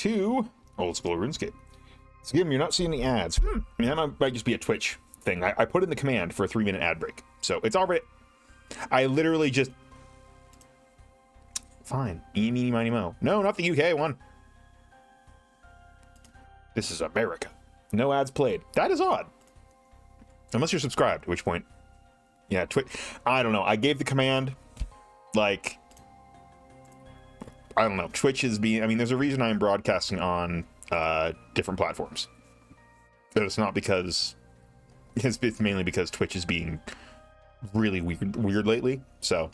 to old school RuneScape. So again, you're not seeing the ads. I mean, that might just be a Twitch thing. I put in the command for a 3-minute ad break. So it's already... I literally just... Fine. Eeny, meeny, miny, mo. No, not the UK one. This is America. No ads played. That is odd. Unless you're subscribed, at which point... Yeah, Twitch... I don't know. I gave the command, like... I don't know. Twitch is being... I mean, there's a reason I'm broadcasting on different platforms. But it's not because... It's mainly because Twitch is being really weird lately. So...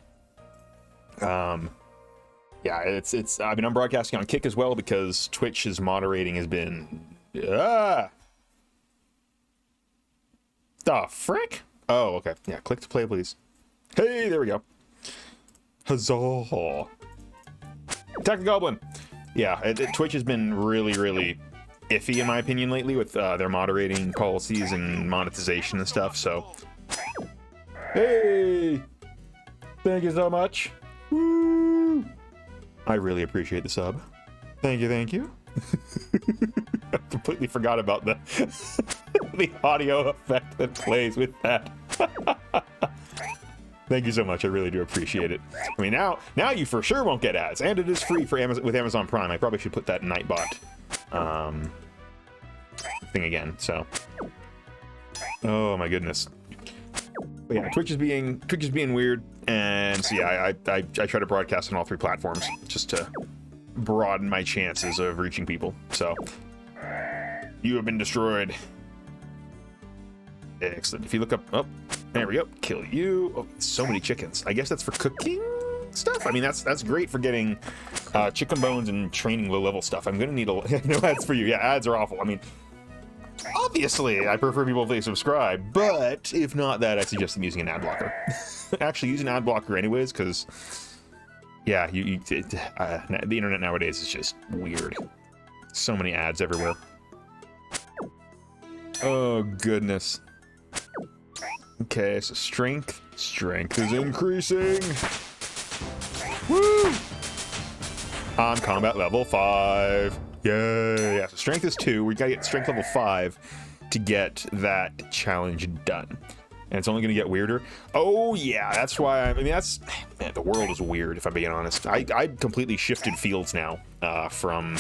yeah, it's. I mean, I'm broadcasting on Kick as well because Twitch's moderating has been. The frick? Oh, okay. Yeah, click to play, please. Hey, there we go. Huzzah! Attack the goblin. Yeah, Twitch has been really iffy in my opinion lately with their moderating policies and monetization and stuff. So, hey, thank you so much. Woo! I really appreciate the sub. Thank you. I completely forgot about the the audio effect that plays with that. Thank you so much. I really do appreciate it. I mean, now you for sure won't get ads, and it is free for with Amazon Prime. I probably should put that Nightbot thing again. So, oh my goodness. But yeah, Twitch is being weird, and so yeah, I try to broadcast on all 3 platforms just to broaden my chances of reaching people. So, you have been destroyed. Excellent. If you look up, oh, there we go. Kill you. Oh, so many chickens. I guess that's for cooking stuff. I mean, that's great for getting chicken bones and training low-level stuff. I'm gonna need no ads for you. Yeah, ads are awful. I mean. Obviously, I prefer people if they subscribe, but if not that, I suggest them using an ad blocker. Actually, use an ad blocker anyways, because, yeah, the internet nowadays is just weird. So many ads everywhere. Oh, goodness. Okay, so strength. Strength is increasing. Woo! On combat level 5. Yay! Yeah, so strength is 2. We gotta get strength level 5 to get that challenge done. And it's only gonna get weirder. Oh yeah, that's why I mean man, the world is weird if I'm being honest. I completely shifted fields now from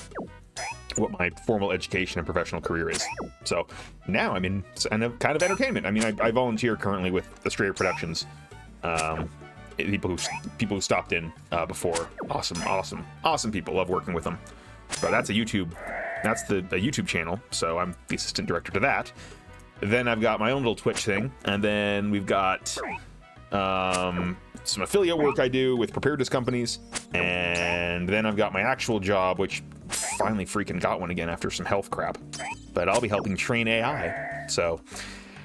what my formal education and professional career is. So now I'm in kind of entertainment. I mean, I volunteer currently with Australia Productions. People who stopped in before. Awesome people. Love working with them. But that's a YouTube channel, so I'm the assistant director to that. Then I've got my own little Twitch thing, and then we've got some affiliate work I do with preparedness companies, and then I've got my actual job, which finally freaking got one again after some health crap. But I'll be helping train AI, so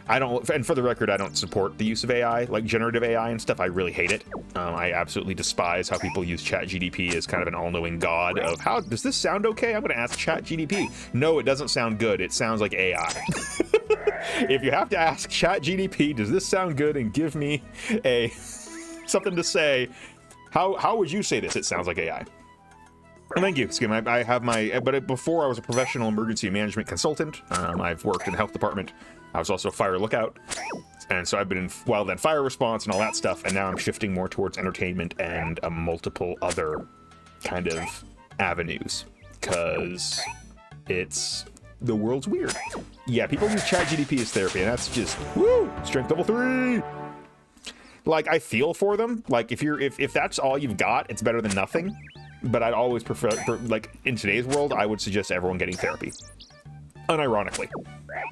I don't, and for the record, I don't support the use of AI, like generative AI and stuff. I really hate it. I absolutely despise how people use ChatGDP as kind of an all-knowing god of how does this sound okay? I'm going to ask ChatGDP. No, it doesn't sound good. It sounds like AI. If you have to ask ChatGDP, does this sound good, and give me something to say, how would you say this? It sounds like AI. Well, thank you, Skim. I have but before I was a professional emergency management consultant. I've worked in the health department. I was also a fire lookout, and so I've been in wildland fire response and all that stuff, and now I'm shifting more towards entertainment and multiple other kind of avenues, because the world's weird. Yeah, people use ChatGDP as therapy, and that's just, woo, strength level 3! Like, I feel for them. Like, if that's all you've got, it's better than nothing, but I'd always prefer, like, in today's world, I would suggest everyone getting therapy. Unironically.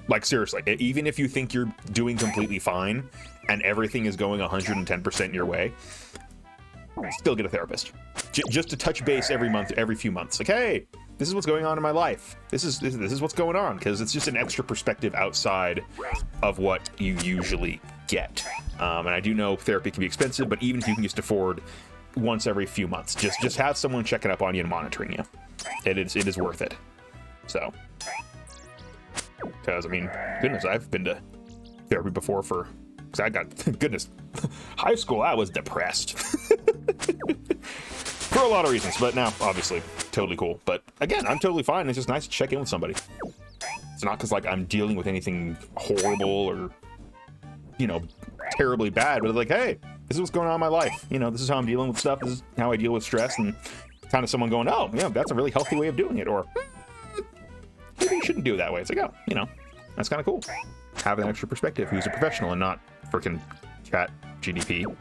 Like, seriously, even if you think you're doing completely fine and everything is going 110% your way, still get a therapist. Just to touch base every few months. Like, hey, this is what's going on in my life. This is what's going on, because it's just an extra perspective outside of what you usually get. And I do know therapy can be expensive, but even if you can just afford once every few months, just have someone checking up on you and monitoring you. It is worth it. So. Because, I mean, goodness, I've been to therapy before because I got, goodness, high school, I was depressed. For for a lot of reasons, but now, obviously, totally cool. But again, I'm totally fine. It's just nice to check in with somebody. It's not because, like, I'm dealing with anything horrible or, you know, terribly bad, but it's like, hey, this is what's going on in my life. You know, this is how I'm dealing with stuff. This is how I deal with stress, and kind of someone going, oh, yeah, that's a really healthy way of doing it, or maybe you shouldn't do it that way. It's like, oh, you know, that's kind of cool. Have an extra perspective who's a professional and not freaking chat GDP who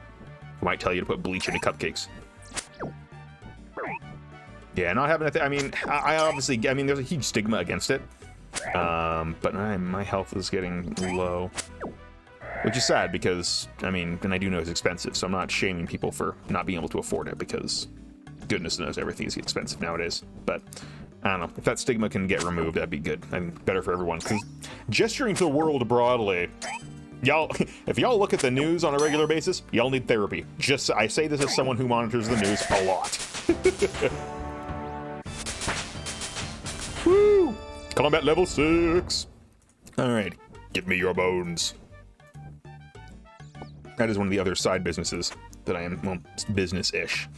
might tell you to put bleach into cupcakes. Yeah, not having a I mean, I obviously, I mean, there's a huge stigma against it. But my health is getting low, which is sad because, I mean, and I do know it's expensive, so I'm not shaming people for not being able to afford it, because goodness knows everything is expensive nowadays. But I don't know, if that stigma can get removed, that'd be good and better for everyone. Because gesturing to the world broadly, y'all, if y'all look at the news on a regular basis, y'all need therapy. Just, I say this as someone who monitors the news a lot. Woo! Combat level 6. All right, give me your bones. That is one of the other side businesses that I am, well, business-ish.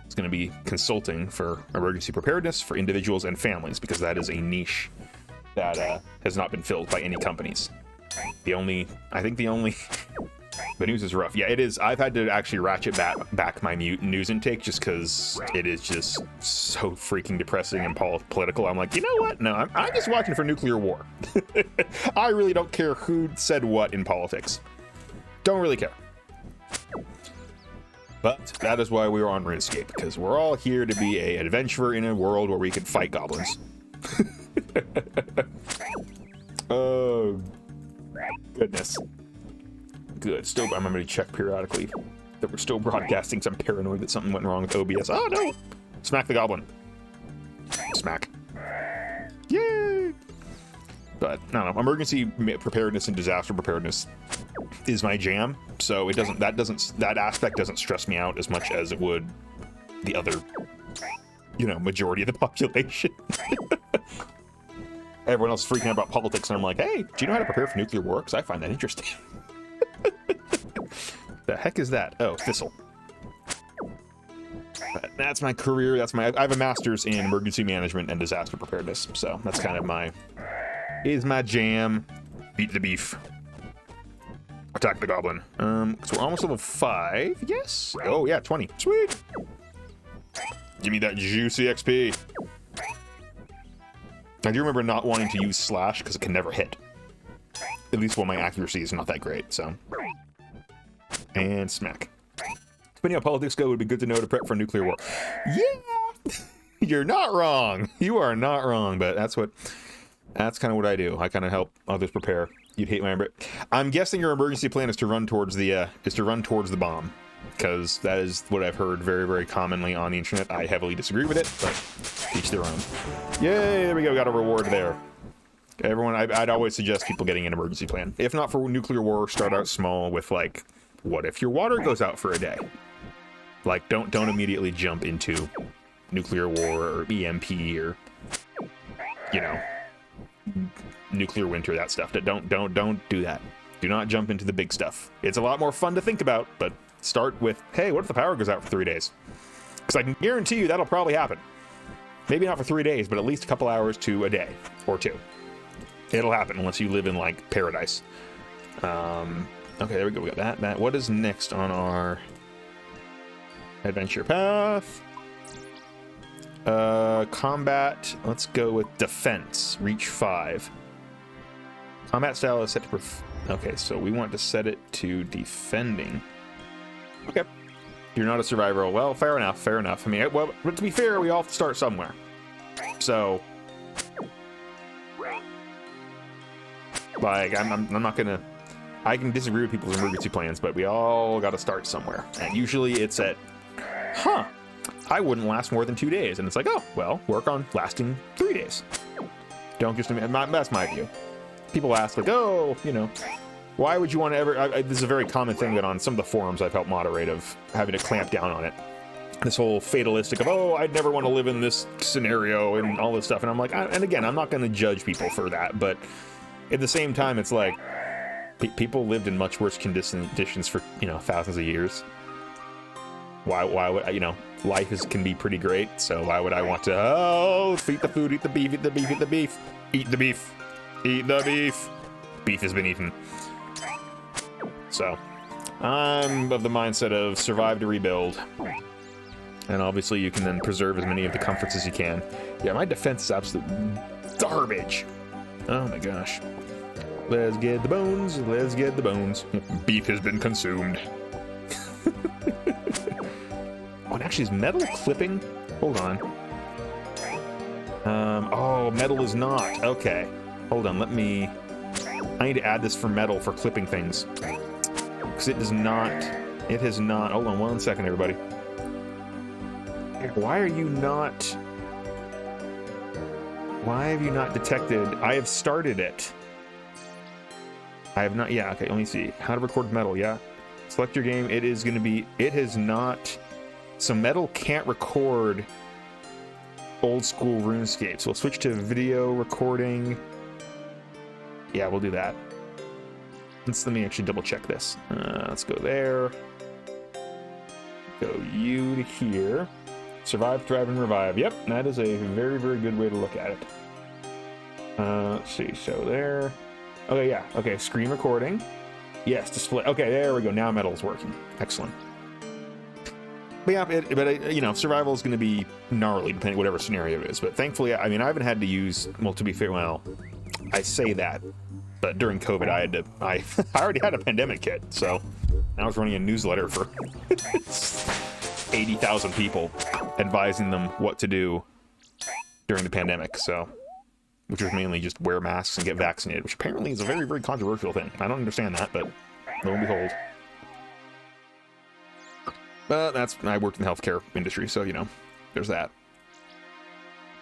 It's going to be consulting for emergency preparedness for individuals and families, because that is a niche that has not been filled by any companies. I think the only, the news is rough. Yeah, it is. I've had to actually ratchet back my news intake just because it is just so freaking depressing and political. I'm like, you know what? No, I'm just watching for nuclear war. I really don't care who said what in politics. Don't really care. But that is why we are on RuneScape, because we're all here to be an adventurer in a world where we can fight goblins. Oh, goodness. Good. Still, I'm going to check periodically that we're still broadcasting. So I'm paranoid that something went wrong with OBS. Oh, no! Smack the goblin. Smack. Yay! But, I don't know. Emergency preparedness and disaster preparedness is my jam. So it doesn't, that aspect doesn't stress me out as much as it would the other, you know, majority of the population. Everyone else is freaking out about politics, and I'm like, hey, do you know how to prepare for nuclear war? Because I find that interesting. The heck is that? Oh, thistle. But that's my career. I have a master's in emergency management and disaster preparedness, so that's kind of my jam. Beat the beef. Attack the goblin. So we're almost level 5. Yes. Oh yeah, 20. Sweet. Give me that juicy XP. I do remember not wanting to use slash because it can never hit. At least while my accuracy is not that great, so. And smack. Depending on how politics go, it would be good to know to prep for nuclear war. Yeah! You're not wrong. You are not wrong, but that's kind of what I do. I kind of help others prepare. You'd hate my... I'm guessing your emergency plan is to run towards the bomb, because that is what I've heard very, very commonly on the internet. I heavily disagree with it, but each their own. Yay, there we go, got a reward there. Everyone, I'd always suggest people getting an emergency plan. If not for nuclear war, start out small with, like, what if your water goes out for a day? Like, don't immediately jump into nuclear war or EMP or, you know, nuclear winter, that stuff. Don't do that. Do not jump into the big stuff. It's a lot more fun to think about, but start with, hey, what if the power goes out for 3 days? Because I can guarantee you that'll probably happen. Maybe not for 3 days, but at least a couple hours to a day or two. It'll happen unless you live in, like, paradise. Okay, there we go. We got that. What is next on our adventure path? Combat. Let's go with defense. Reach 5. Combat style is set to... Okay, so we want to set it to defending. Okay. You're not a survivor. Well, fair enough. Fair enough. I mean, well, but to be fair, we all start somewhere. So... Like, I'm not gonna... I can disagree with people's emergency plans, but we all gotta start somewhere. And usually it's at... Huh. I wouldn't last more than 2 days. And it's like, oh, well, work on lasting 3 days. Don't just... That's my view. People ask, like, oh, you know... Why would you want to ever... this is a very common thing that on some of the forums I've helped moderate of having to clamp down on it. This whole fatalistic of, oh, I'd never want to live in this scenario and all this stuff. And I'm like, and again, I'm not going to judge people for that, but at the same time, it's like, people lived in much worse conditions for, you know, thousands of years. Why would, you know, life can be pretty great, so why would I want to, oh, eat the food, eat the beef, eat the beef, eat the beef, eat the beef, eat the beef. Beef has been eaten. So, I'm of the mindset of survive to rebuild. And obviously you can then preserve as many of the comforts as you can. Yeah, my defense is absolute garbage. Oh my gosh. Let's get the bones, let's get the bones. Beef has been consumed. Oh, and actually is metal clipping? Hold on. Oh, metal is not. Okay. Hold on, I need to add this for metal for clipping things. Because it has not, hold on 1 second, everybody. Why have you not detected? I have started it. I have not, yeah, okay, let me see. How to record metal, yeah. Select your game, it has not, so metal can't record old school RuneScape. So we'll switch to video recording. Yeah, we'll do that. Let me actually double check this. Let's go there. Go you to here. Survive, thrive, and revive. Yep, that is a very, very good way to look at it. Let's see, so there. Okay, yeah, okay, screen recording. Yes, display. Okay, there we go. Now metal's working. Excellent. But yeah, you know, survival is going to be gnarly depending whatever scenario it is. But thankfully, I mean, I haven't had to use. Well, to be fair, well, I say that, but during COVID, I already had a pandemic kit, so I was running a newsletter for 80,000 people, advising them what to do during the pandemic. So, which was mainly just wear masks and get vaccinated, which apparently is a very, very controversial thing. I don't understand that, but lo and behold. But I worked in the healthcare industry, so, you know, there's that.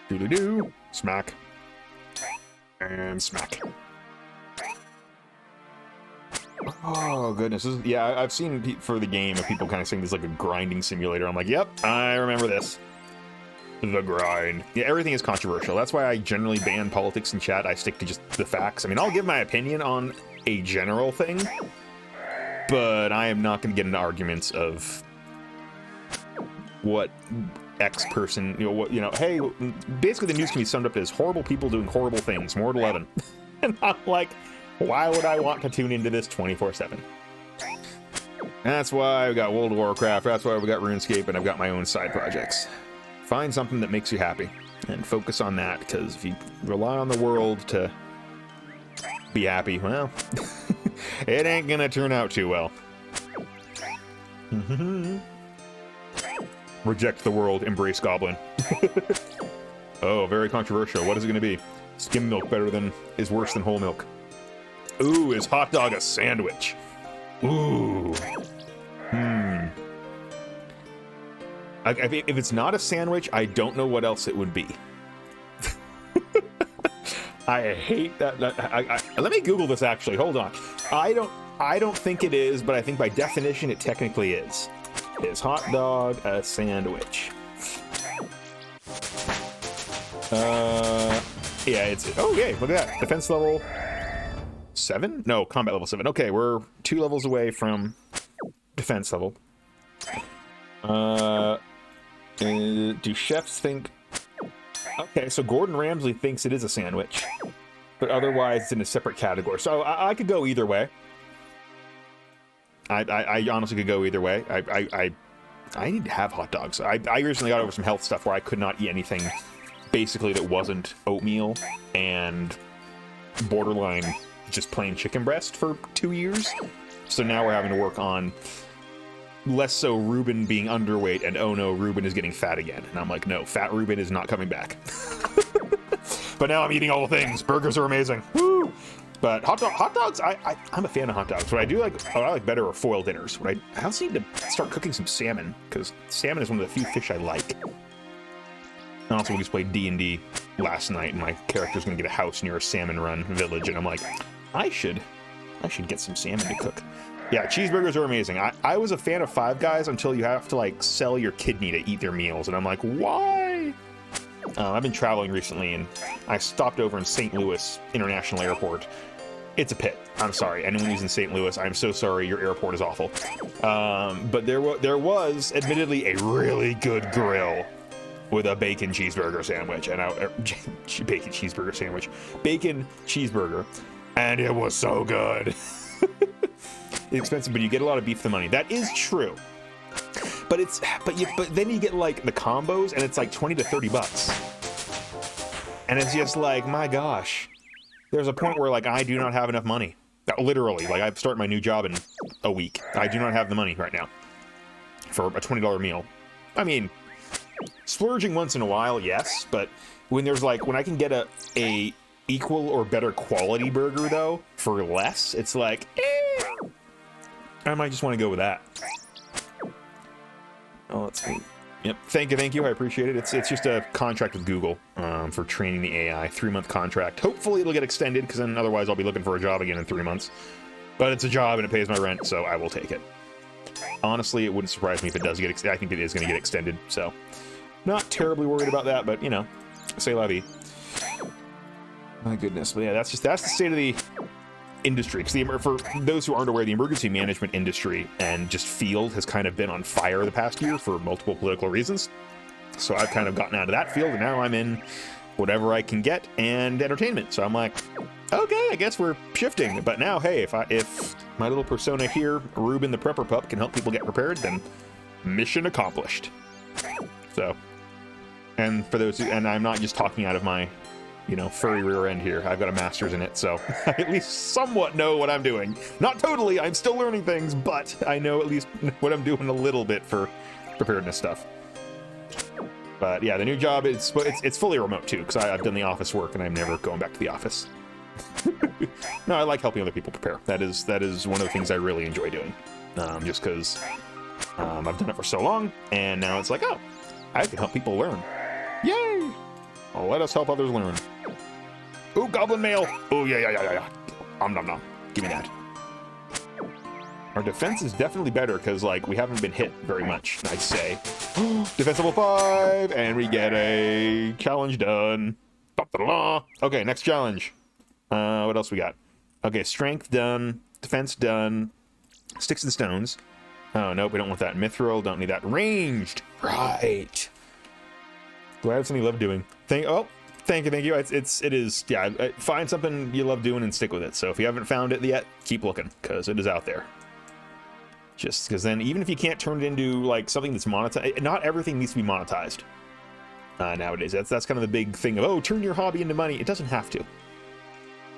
Doo-doo-doo. Smack. And smack. Oh, goodness. Yeah, I've seen for the game of people kind of saying this is like a grinding simulator. I'm like, yep, I remember this. The grind. Yeah, everything is controversial. That's why I generally ban politics in chat. I stick to just the facts. I mean, I'll give my opinion on a general thing, but I am not going to get into arguments of what X person, hey, basically the news can be summed up as horrible people doing horrible things, more than 11. And I'm like, why would I want to tune into this 24/7? That's why I've got World of Warcraft, that's why I've got RuneScape, and I've got my own side projects. Find something that makes you happy, and focus on that, because if you rely on the world to be happy, well, it ain't gonna turn out too well. Reject the world, embrace goblin. Oh, very controversial. What is it gonna be? Skim milk is worse than whole milk. Ooh, is hot dog a sandwich? Ooh. If it's not a sandwich, I don't know what else it would be. I hate that. Let me Google this actually. Hold on. I don't think it is, but I think by definition it technically is. Is hot dog a sandwich? Yeah, it's. Oh, yay! Look at that. Defense level 7? No, combat level 7. Okay, we're 2 levels away from defense level. Do chefs think? Okay, so Gordon Ramsay thinks it is a sandwich, but otherwise it's in a separate category. So I could go either way. I honestly could go either way. I need to have hot dogs. I recently got over some health stuff where I could not eat anything basically that wasn't oatmeal and borderline just plain chicken breast for 2 years. So now we're having to work on less so Ruben being underweight and oh no, Ruben is getting fat again. And I'm like, no, fat Ruben is not coming back. But now I'm eating all the things. Burgers are amazing. Woo! But hot dogs, I'm a fan of hot dogs. What I like better are foil dinners. I also need to start cooking some salmon, because salmon is one of the few fish I like. And also, we just played D&D last night, and my character's gonna get a house near a salmon run village, and I'm like, I should get some salmon to cook. Yeah, cheeseburgers are amazing. I was a fan of Five Guys until you have to like sell your kidney to eat their meals, and I'm like, why? I've been traveling recently, and I stopped over in St. Louis International Airport, It's a pit. I'm sorry. Anyone who's in St. Louis, I'm so sorry. Your airport is awful. But there was admittedly a really good grill with a bacon cheeseburger sandwich, and bacon cheeseburger, and it was so good. It's expensive, but you get a lot of beef for the money. That is true. But then you get like the combos, and it's like 20 to 30 bucks. And it's just like, my gosh. There's a point where like I do not have enough money. Literally, like I'm starting my new job in a week. I do not have the money right now for a $20 meal. I mean, splurging once in a while, yes, but when I can get a equal or better quality burger though for less, it's like, I might just want to go with that. Oh, that's neat. Yep. Thank you. I appreciate it. It's just a contract with Google for training the AI. 3-month contract. Hopefully it'll get extended, because then otherwise I'll be looking for a job again in 3 months. But it's a job and it pays my rent, so I will take it. Honestly, it wouldn't surprise me if it does get extended. I think it is going to get extended, so not terribly worried about that. But you know, c'est la vie. My goodness. But yeah, that's the state of the industry. Because for those who aren't aware, the emergency management industry and just field has kind of been on fire the past year for multiple political reasons. So I've kind of gotten out of that field, and now I'm in whatever I can get and entertainment. So I'm like, okay, I guess we're shifting. But now, hey, if my little persona here, Ruben the Prepper Pup, can help people get prepared, then mission accomplished. So, and for those and I'm not just talking out of my furry rear end here. I've got a master's in it, so I at least somewhat know what I'm doing. Not totally, I'm still learning things, but I know at least what I'm doing a little bit for preparedness stuff. But yeah, the new job, it's fully remote too, because I've done the office work and I'm never going back to the office. No, I like helping other people prepare. That is one of the things I really enjoy doing. Just because I've done it for so long, and now it's like, oh, I can help people learn. Yay! Oh, let us help others learn. Ooh, goblin mail. Ooh, yeah. Nom nom nom. Give me that. Our defense is definitely better because, like, we haven't been hit very much, I'd say. Defense level 5, and we get a challenge done. Okay, next challenge. What else we got? Okay, strength done. Defense done. Sticks and stones. Oh, nope, we don't want that. Mithril, don't need that. Ranged. Right. Glad it's something you love doing. Thank you. It is. Yeah, find something you love doing and stick with it. So if you haven't found it yet, keep looking, because it is out there. Just because then, even if you can't turn it into like something that's monetized, not everything needs to be monetized nowadays. That's kind of the big thing of, oh, turn your hobby into money. It doesn't have to.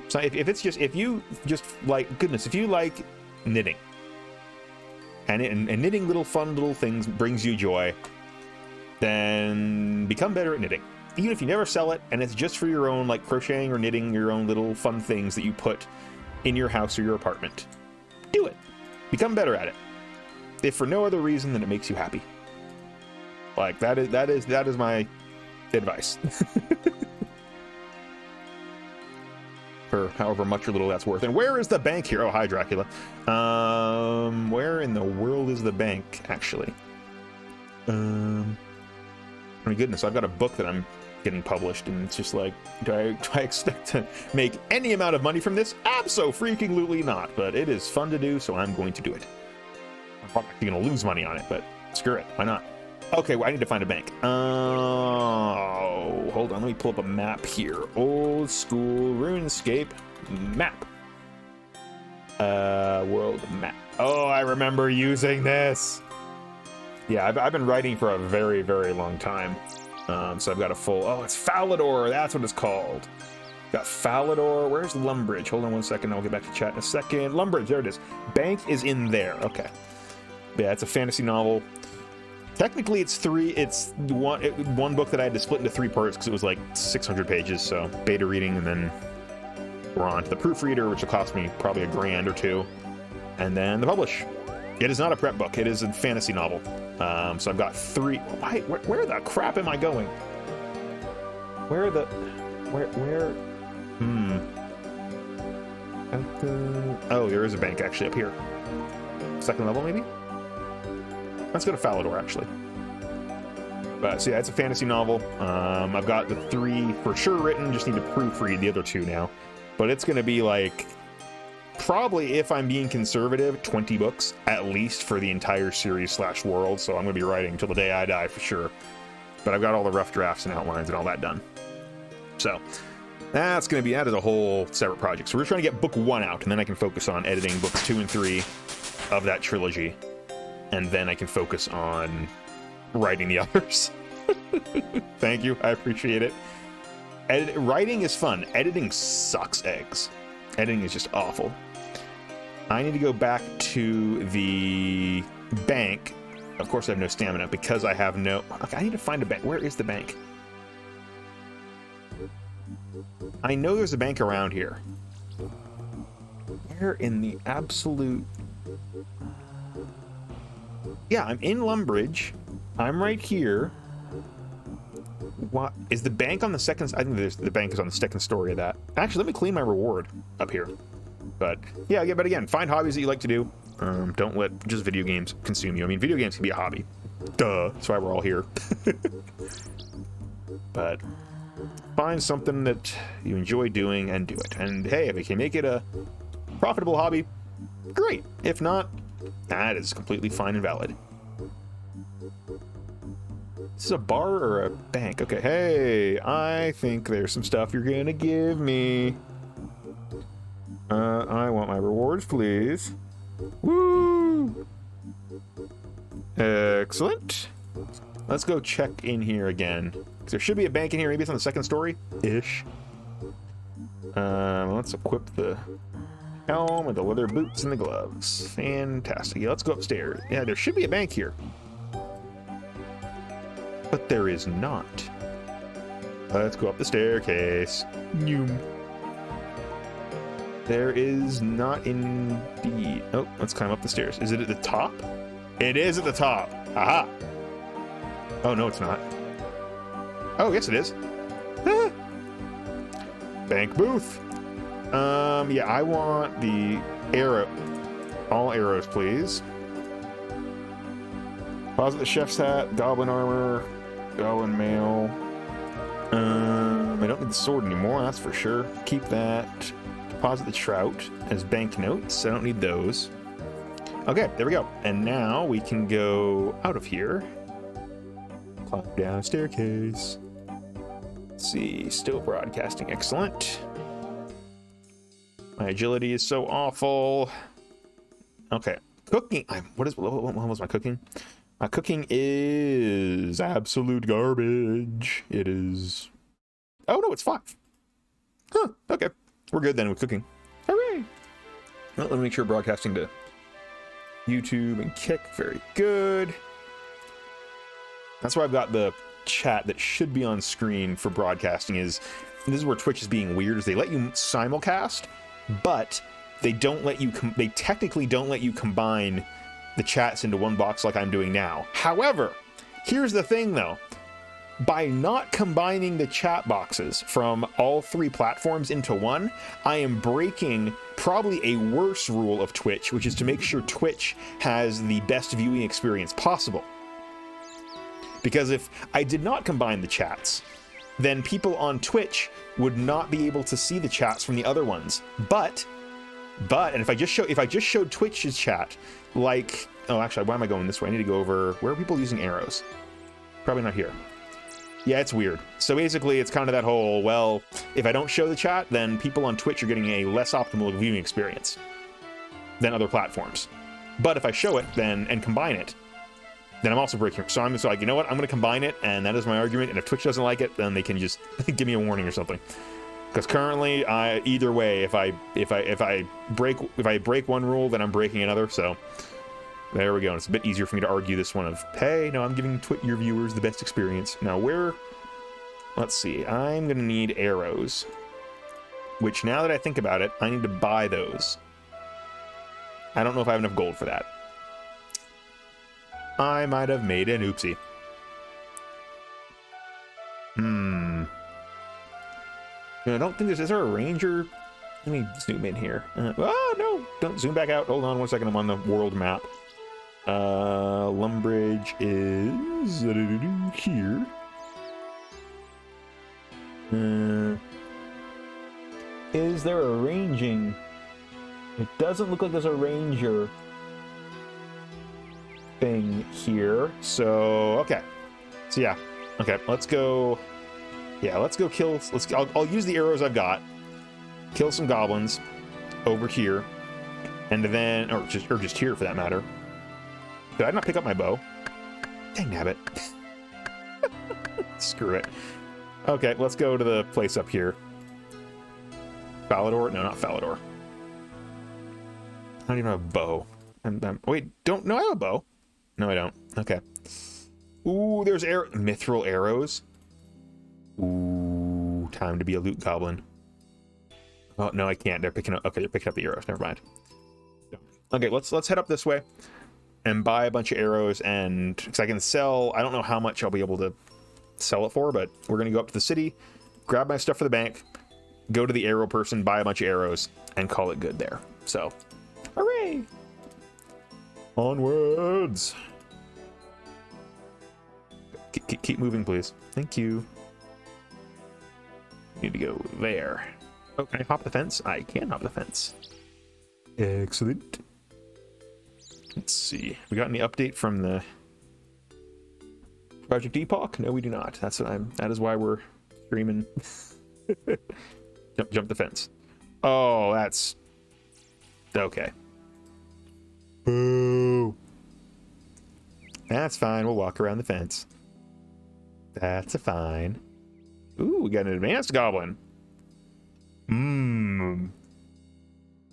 So if you just like, goodness, if you like knitting and knitting little fun little things brings you joy, then become better at knitting. Even if you never sell it and it's just for your own, like crocheting or knitting your own little fun things that you put in your house or your apartment, do it. Become better at it. If for no other reason than it makes you happy. Like that is my advice. For however much or little that's worth. And where is the bank here? Oh, hi, Dracula. Where in the world is the bank, actually? Oh my goodness, I've got a book that I'm getting published, and it's just like, do I expect to make any amount of money from this? Abso-freaking-lutely not, but it is fun to do, so I'm going to do it. I'm probably going to lose money on it, but screw it, why not? Okay, well, I need to find a bank. Oh, hold on, let me pull up a map here. Old school RuneScape map. World map. Oh, I remember using this. Yeah, I've been writing for a very, very long time. So I've got a full... Oh, it's Falador. That's what it's called. Got Falador. Where's Lumbridge? Hold on one second. I'll get back to chat in a second. Lumbridge. There it is. Bank is in there. Okay. Yeah, it's a fantasy novel. Technically, it's one book that I had to split into 3 parts because it was like 600 pages. So beta reading, and then we're on to the proofreader, which will cost me probably $1,000 or $2. And then the publish. It is not a prep book. It is a fantasy novel. So I've got 3. Where the crap am I going? Where? Oh, there is a bank actually up here. 2nd level, maybe? Let's go to Falador, actually. But so yeah, it's a fantasy novel. I've got the 3 for sure written. Just need to proofread the other 2 now. But it's going to be like probably, if I'm being conservative, 20 books at least for the entire series / world. So I'm going to be writing till the day I die for sure. But I've got all the rough drafts and outlines and all that done. So that is a whole separate project. So we're trying to get book 1 out, and then I can focus on editing books 2 and 3 of that trilogy. And then I can focus on writing the others. Thank you. I appreciate it. Writing is fun. Editing sucks eggs. Editing is just awful. I need to go back to the bank. Of course, I have no stamina because I have no... Okay, I need to find a bank. Where is the bank? I know there's a bank around here. Where in the absolute... Yeah, I'm in Lumbridge. I'm right here. What is the bank on the second? I think the bank is on the second story of that. Actually, let me clean my reward up here. But yeah, but again, find hobbies that you like to do. Don't let just video games consume you. I mean, video games can be a hobby. Duh. That's why we're all here. But find something that you enjoy doing and do it. And hey, if it can make it a profitable hobby, great. If not, that is completely fine and valid. This is a bar or a bank? Okay, hey, I think there's some stuff you're gonna give me. I want my rewards, please. Woo! Excellent. Let's go check in here again. There should be a bank in here. Maybe it's on the second story-ish. Let's equip the helm and the leather boots and the gloves. Fantastic. Yeah, let's go upstairs. Yeah, there should be a bank here. But there is not. Let's go up the staircase. Noom. There is not indeed. Oh, let's climb up the stairs. Is it at the top? It is at the top. Aha. Oh, no, it's not. Oh, yes, it is. Ah. Bank booth. Yeah, I want the arrow. All arrows, please. Deposit the chef's hat, goblin armor, goblin mail. I don't need the sword anymore, that's for sure. Keep that. Deposit the trout as banknotes. I don't need those. Okay, there we go. And now we can go out of here. Climb down a staircase. Let's see, still broadcasting. Excellent. My agility is so awful. Okay, cooking. What was my cooking? My cooking is absolute garbage. It is. Oh no, it's 5. Huh. Okay, we're good then with cooking. Hooray! Well, let me make sure broadcasting to YouTube and Kick. Very good. That's why I've got the chat that should be on screen for broadcasting. This is where Twitch is being weird. Is they let you simulcast, but they don't let you. They technically don't let you combine the chats into one box like I'm doing now. However, here's the thing though. By not combining the chat boxes from all 3 platforms into one, I am breaking probably a worse rule of Twitch, which is to make sure Twitch has the best viewing experience possible. Because if I did not combine the chats, then people on Twitch would not be able to see the chats from the other ones. But and if I just showed Twitch's chat, like, oh, actually, why am I going this way? I need to go over, where are people using arrows? Probably not here. Yeah, it's weird. So basically, it's kind of that whole, well, if I don't show the chat, then people on Twitch are getting a less optimal viewing experience than other platforms. But if I show it then and combine it, then I'm also breaking. So I'm just like, you know what? I'm going to combine it, and that is my argument. And if Twitch doesn't like it, then they can just give me a warning or something. Because currently, either way, if I break one rule, then I'm breaking another. So there we go. And it's a bit easier for me to argue this one of, hey, no, I'm giving your viewers the best experience. Now let's see. I'm going to need arrows, which now that I think about it, I need to buy those. I don't know if I have enough gold for that. I might have made an oopsie. I don't think is there a ranger? Let me zoom in here. Oh no, don't zoom back out. Hold on 1 second, I'm on the world map. Lumbridge is here. Is there a ranging It doesn't look like there's a ranger thing here. So, okay. So, yeah. Okay, let's go. Yeah, let's go kill. I'll use the arrows I've got. Kill some goblins over here. And then, or just here for that matter. Did I not pick up my bow? Dang nabbit. Screw it. Okay, let's go to the place up here. Falador? No, not Falador. I don't even have a bow. Wait, no, I have a bow. No, I don't. Okay. Ooh, there's mithril arrows. Ooh, time to be a loot goblin. Oh, no, I can't. They're picking up. Okay, they're picking up the arrows. Never mind. Okay, let's head up this way and buy a bunch of arrows, and because I can sell. I don't know how much I'll be able to sell it for, but we're gonna go up to the city, grab my stuff for the bank, go to the arrow person, buy a bunch of arrows, and call it good there. So, hooray! Onwards. Keep moving, please. Thank you. Need to go there. Oh, can I hop the fence? I can hop the fence. Excellent. Let's see. We got any update from the Project Epoch? No, we do not. That is why we're streaming. Jump the fence. Oh, that's okay. Boo. That's fine. We'll walk around the fence. That's a fine. Ooh, we got an advanced goblin.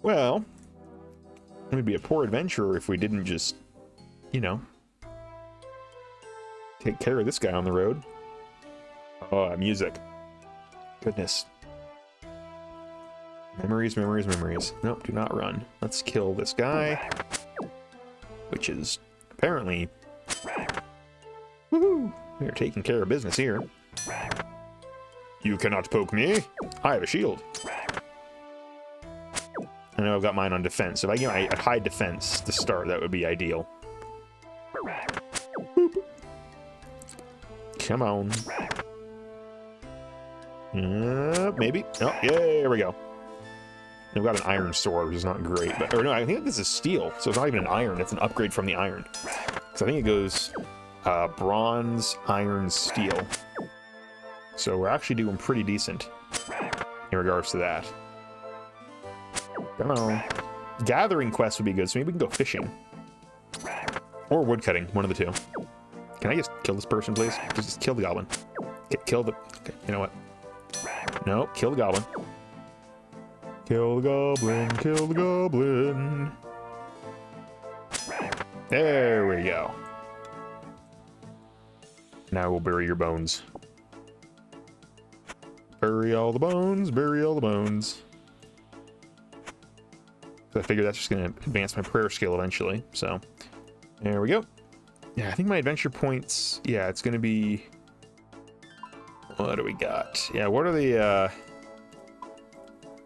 Well, we'd be a poor adventurer if we didn't just, you know, take care of this guy on the road. Oh, music. Goodness. Memories, memories, memories. Nope, do not run. Let's kill this guy. Which is apparently... Woohoo! We are taking care of business here. You cannot poke me. I have a shield. I know I've got mine on defense. If I get my high defense to start, that would be ideal. Boop. Come on. Maybe. Oh, yeah, there we go. I've got an iron sword, which is not great. But, or no, I think this is steel, so it's not even an iron. It's an upgrade from the iron. So I think it goes bronze, iron, steel. So we're actually doing pretty decent in regards to that. Come on. Gathering quest would be good, so maybe we can go fishing. Or woodcutting, one of the two. Can I just kill this person, please? Just kill the goblin. Kill the... Okay, you know what? No, kill the goblin. Kill the goblin, kill the goblin. There we go. Now we'll bury your bones. Bury all the bones, bury all the bones. So I figure that's just going to advance my prayer skill eventually. So there we go. Yeah, I think my adventure points, yeah, it's going to be... What do we got? Yeah, what are the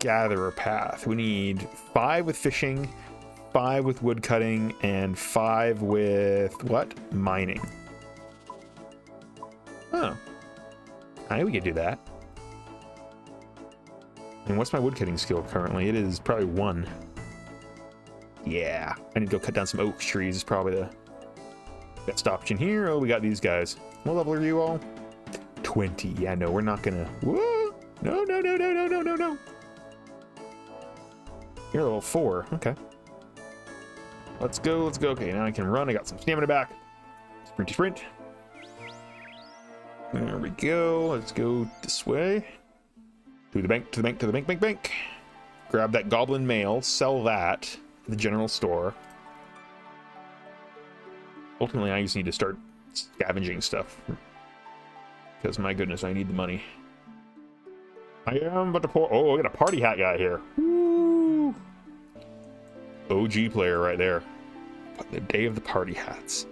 gatherer path? We need 5 with fishing, 5 with woodcutting, and 5 with what? Mining. Oh. I know we could do that. And what's my woodcutting skill currently? It is probably 1. Yeah, I need to go cut down some oak trees. Is probably the best option here. Oh, we got these guys. What level are you all? 20. Yeah, no, we're not gonna. Whoa! No, no, no, no, no, no, no, no. You're level 4. Okay. Let's go. Let's go. Okay, now I can run. I got some stamina back. Sprinty sprint. There we go. Let's go this way. To the bank. To the bank. To the bank. Bank. Bank. Grab that goblin mail. Sell that. The general store. Ultimately, I just need to start scavenging stuff. Because, my goodness, I need the money. I am about to pour... Oh, I got a party hat guy here. Woo! OG player right there. The day of the party hats.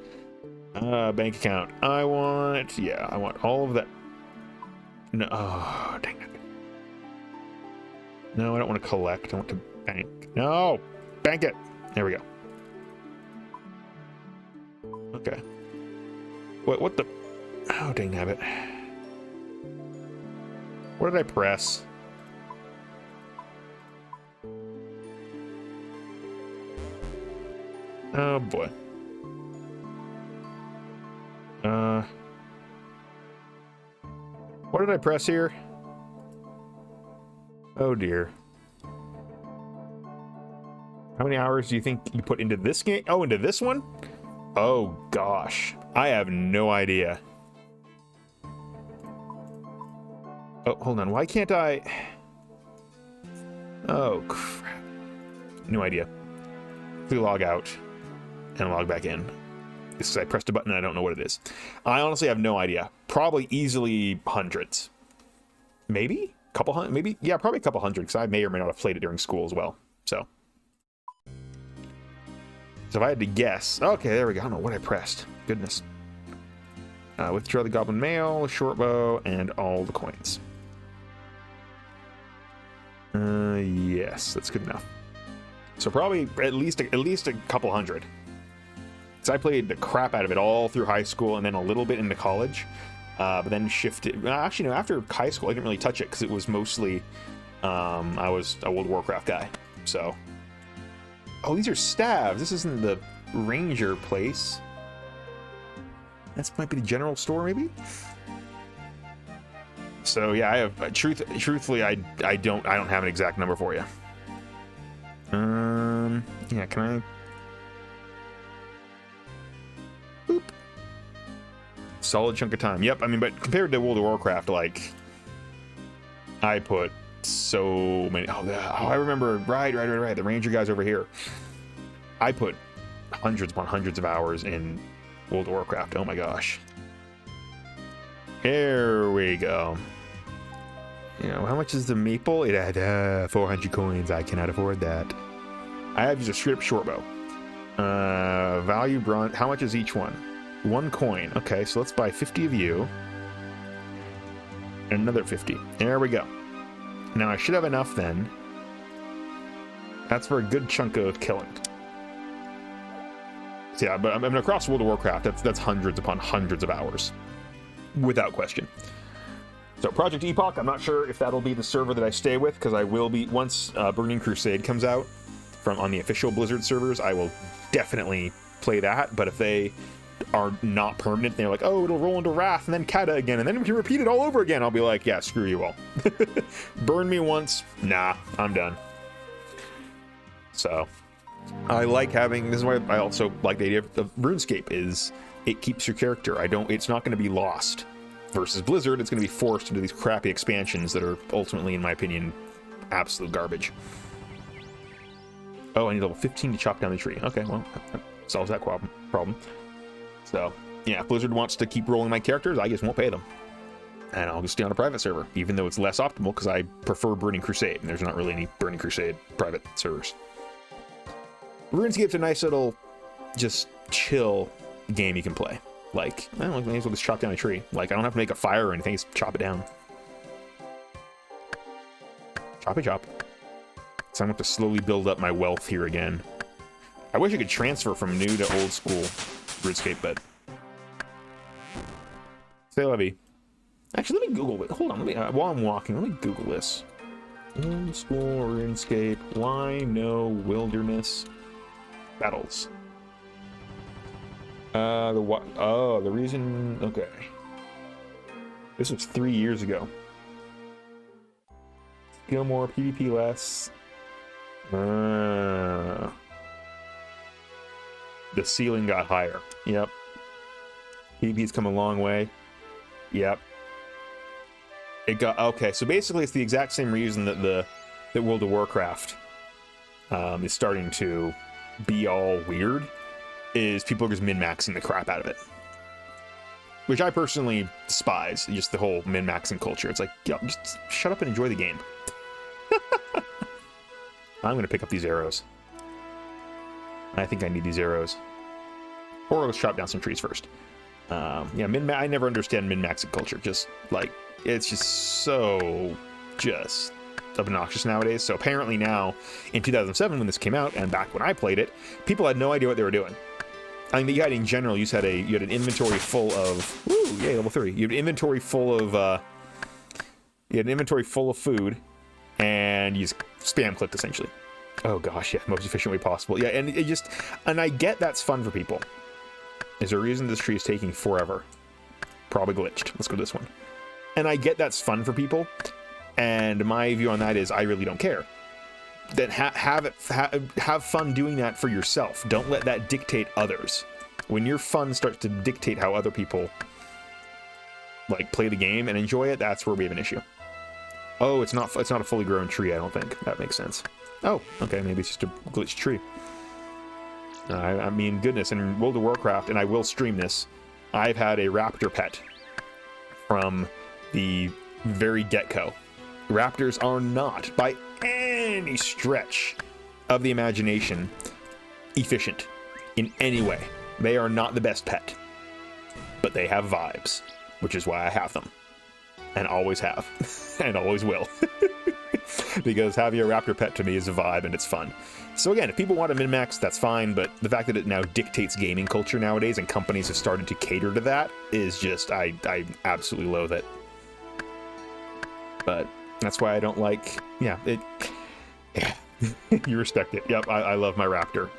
Bank account. I want... Yeah, I want all of that. No, oh, dang it. No, I don't want to collect. I want to bank. No! Bank it! There we go. Okay. What the... Oh, dang nabbit. What did I press? Oh boy. What did I press here? Oh dear. How many hours do you think you put into this game? Oh, into this one? Oh gosh. I have no idea. Oh, hold on. Why can't I? Oh crap. No idea. We log out and log back in. This is I pressed a button and I don't know what it is. I honestly have no idea. Probably easily hundreds. Maybe? Couple hundred? Maybe? Yeah, probably a couple hundred, because I may or may not have played it during school as well. So if I had to guess... Okay, there we go. I don't know what I pressed. Goodness. Withdraw the goblin mail, short bow, and all the coins. Yes, that's good enough. So probably at least a couple hundred. So I played the crap out of it all through high school and then a little bit into college, but then shifted. Actually, no. After high school, I didn't really touch it because it was mostly I was a World of Warcraft guy. So, oh, these are staves. This isn't the ranger place. That might be the general store, maybe. So yeah, I have truthfully, I don't have an exact number for you. Yeah, can I? Boop. Solid chunk of time. Yep. I mean, but compared to World of Warcraft, like, I put so many. Oh, I remember. Right. The ranger guys over here. I put hundreds upon hundreds of hours in World of Warcraft. Oh my gosh. Here we go. You know, how much is the maple? It had 400 coins. I cannot afford that. I have just a straight up short bow. Value bronze. How much is each one? 1 coin. Okay, so let's buy 50 of you. And another 50. There we go. Now I should have enough then. That's for a good chunk of killing. So yeah, but I mean, across World of Warcraft, that's hundreds upon hundreds of hours. Without question. So Project Epoch, I'm not sure if that'll be the server that I stay with, because I will be, once Burning Crusade comes out on the official Blizzard servers, I will definitely play that. But if they are not permanent, they're like, oh, it'll roll into Wrath and then Kata again, and then we can repeat it all over again, I'll be like, yeah, screw you all. Burn me once, nah, I'm done. So I like having, this is why I also like the idea of RuneScape, is it keeps your character. It's not going to be lost. Versus Blizzard, it's going to be forced into these crappy expansions that are ultimately, in my opinion, absolute garbage. Oh, I need level 15 to chop down the tree. Okay, well, that solves that problem. So, yeah, if Blizzard wants to keep rolling my characters, I just won't pay them. And I'll just stay on a private server, even though it's less optimal, because I prefer Burning Crusade, and there's not really any Burning Crusade private servers. RuneScape's a nice little, just chill game you can play. Like, I don't know, may as well just chop down a tree. Like, I don't have to make a fire or anything, just chop it down. Chop. So I'm going to have to slowly build up my wealth here again. I wish I could transfer from new to old school RuneScape, but... Say levy. Actually, let me Google it. Hold on, while I'm walking, let me Google this. Old school RuneScape, why no wilderness battles? The reason, okay. This was 3 years ago. Skill more, PvP less. The ceiling got higher. Yep. PvP's come a long way. Yep. It got, okay, so basically it's the exact same reason that that World of Warcraft is starting to be all weird. Is people are just min-maxing the crap out of it. Which I personally despise, just the whole min-maxing culture. It's like, yo, just shut up and enjoy the game. I'm going to pick up these arrows. I think I need these arrows. Or let's chop down some trees first. Yeah, I never understand min-maxing culture. Just, like, it's just so just obnoxious nowadays. So apparently now, in 2007 when this came out, and back when I played it, people had no idea what they were doing. I mean, you had in general, you had an inventory full of, woo, yay, level 3. You had an inventory full of, food, and you just spam clicked essentially. Oh gosh, yeah, most efficient way possible. Yeah, and it just, and I get that's fun for people. Is there a reason this tree is taking forever? Probably glitched. Let's go this one. And I get that's fun for people, and my view on that is I really don't care. Then have fun doing that for yourself. Don't let that dictate others. When your fun starts to dictate how other people like play the game and enjoy it, that's where we have an issue. Oh, it's not a fully grown tree, I don't think. That makes sense. Oh, okay, maybe it's just a glitched tree. I mean, goodness, in World of Warcraft, and I will stream this, I've had a raptor pet from the very get-go. Raptors are not, by any stretch of the imagination, efficient in any way. They are not the best pet, but they have vibes, which is why I have them, and always have, and always will. Because having a raptor pet to me is a vibe and it's fun. So again, if people want to min-max, that's fine, but the fact that it now dictates gaming culture nowadays and companies have started to cater to that is just, I absolutely loathe it. But that's why I don't like, yeah, you respect it. Yep, I love my raptor.